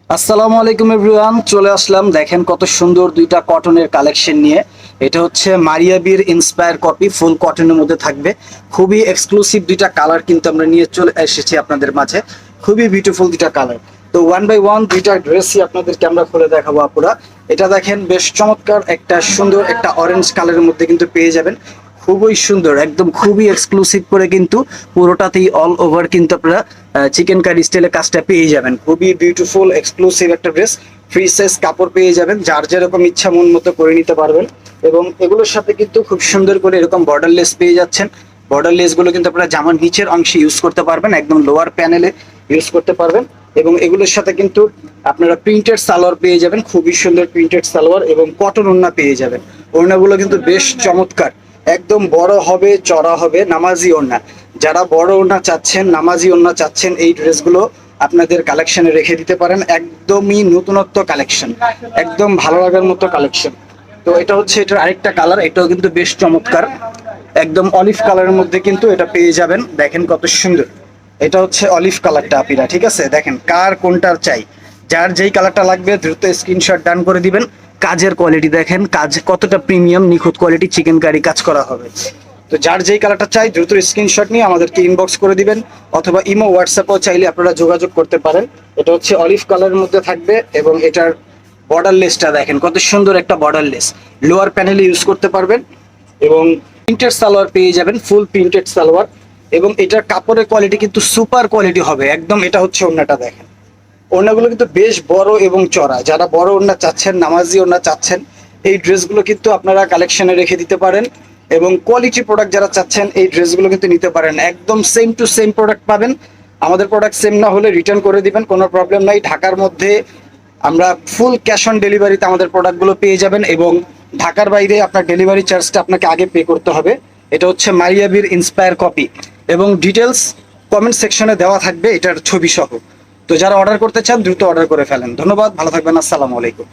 আসসালামু আলাইকুম এভরিওয়ান, চলে আসলাম। দেখেন কত সুন্দর দুইটা কটনের কালেকশন নিয়ে। এটা হচ্ছে মারিয়াবির ইন্সপায়ার কপি, ফুল কটনের মধ্যে থাকবে। খুবই এক্সক্লুসিভ দুইটা কালার কিন্তু আমরা নিয়ে চলে এসেছি আপনাদের মাঝে। খুবই বিউটিফুল দুইটা কালার। তো ওয়ান বাই ওয়ান দুইটা ড্রেসই আপনাদেরকে আমরা খুলে দেখাবো আপুরা। এটা দেখেন বেশ চমৎকার একটা সুন্দর একটা অরেঞ্জ কালারের মধ্যে কিন্তু পেয়ে যাবেন। খুবই সুন্দর, একদম খুবই এক্সক্লুসিভ করে কিন্তু পুরোটাতেই অল ওভার কিন্তু আপনারা চিকেন কারি স্টাইলে কাজটা পেয়ে যাবেন। খুবই বিউটিফুল এক্সক্লুসিভ একটা ড্রেস। ফ্রি সাইজ কাপড় পেয়ে যাবেন, যার যেরকম ইচ্ছা মন মতো করে নিতে পারবেন। এবং এগুলোর সাথে কিন্তু খুব সুন্দর করে এরকম বর্ডার লেস পেয়ে যাচ্ছেন। বর্ডার লেস গুলো কিন্তু আপনারা জামার নিচের অংশে ইউজ করতে পারবেন, একদম লোয়ার প্যানেলে ইউজ করতে পারবেন। এবং এগুলোর সাথে কিন্তু আপনারা প্রিন্টেড সালোয়ার পেয়ে যাবেন, খুবই সুন্দর প্রিন্টেড সালোয়ার, এবং কটন ওড়না পেয়ে যাবেন। ওড়নাগুলো কিন্তু বেশ চমৎকার, একদম বড় হবে, চড়া হবে, নামাজি ওড়না। যারা বড় ওড়না চাচ্ছেন, নামাজি ওড়না চাচ্ছেন, এই ড্রেসগুলো আপনাদের কালেকশনে রেখে দিতে পারেন। একদমই নতুনত্ব কালেকশন, একদম ভালো লাগার মতো কালেকশন। তো এটা হচ্ছে এটার আরেকটা কালার, এটাও কিন্তু বেশ চমৎকার, একদম অলিভ কালারের মধ্যে কিন্তু এটা পেয়ে যাবেন। দেখেন কত সুন্দর, এটা হচ্ছে অলিভ কালারটা আপিরা, ঠিক আছে? দেখেন কার কোনটার চাই, যার যেই কালারটা লাগবে দ্রুত স্ক্রিনশট ডান করে দিবেন। কাজের কোয়ালিটি দেখেন, কাজ কতটা প্রিমিয়াম, নিখুঁত কোয়ালিটি চিকেন কারি কাজ করা হবে। তো যার যেই কালারটা চাই দ্রুত স্ক্রিনশট নিয়ে আমাদেরকে ইনবক্স করে দিবেন, অথবা ইমো হোয়াটসঅ্যাপও চাইলে আপনারা যোগাযোগ করতে পারেন। এটা হচ্ছে অলিভ কালারের মধ্যে থাকবে, এবং এটার বর্ডার লেসটা দেখেন কত সুন্দর একটা বর্ডার লেস, লোয়ার প্যানেলে ইউজ করতে পারবেন। এবং প্রিন্টেড সালোয়ার পেয়ে যাবেন, ফুল প্রিন্টেড সালোয়ার। এবং এটার কাপড়ের কোয়ালিটি কিন্তু সুপার কোয়ালিটি হবে একদম। এটা হচ্ছে ওড়নাটা দেখেন, ওড়নাগুলো কিন্তু বেশ বড় এবং চড়া। যারা বড় ওড়না চাচ্ছেন, নামাজি ওড়না চাচ্ছেন, এই ড্রেসগুলো কিন্তু আপনারা কালেকশনে রেখে দিতে পারেন। এবং কোয়ালিটি প্রোডাক্ট যারা চাচ্ছেন, এই ড্রেসগুলো কিন্তু নিতে পারেন। একদম সেম টু সেম প্রোডাক্ট পাবেন। আমাদের প্রোডাক্ট সেম না হলে রিটার্ন করে দিবেন, কোনো প্রবলেম নাই। ঢাকার মধ্যে আমরা ফুল ক্যাশ অন ডেলিভারিতে আমাদের প্রোডাক্টগুলো পেয়ে যাবেন, এবং ঢাকার বাইরে আপনার ডেলিভারি চার্জটা আপনাকে আগে পে করতে হবে। এটা হচ্ছে মারিয়াবির ইন্সপায়ার কপি, এবং ডিটেলস কমেন্ট সেকশনে দেওয়া থাকবে এটার ছবি সহ। তো যারা অর্ডার করতে চান দ্রুত অর্ডার করে ফেলেন। ধন্যবাদ, ভালো থাকবেন, আসসালামু আলাইকুম।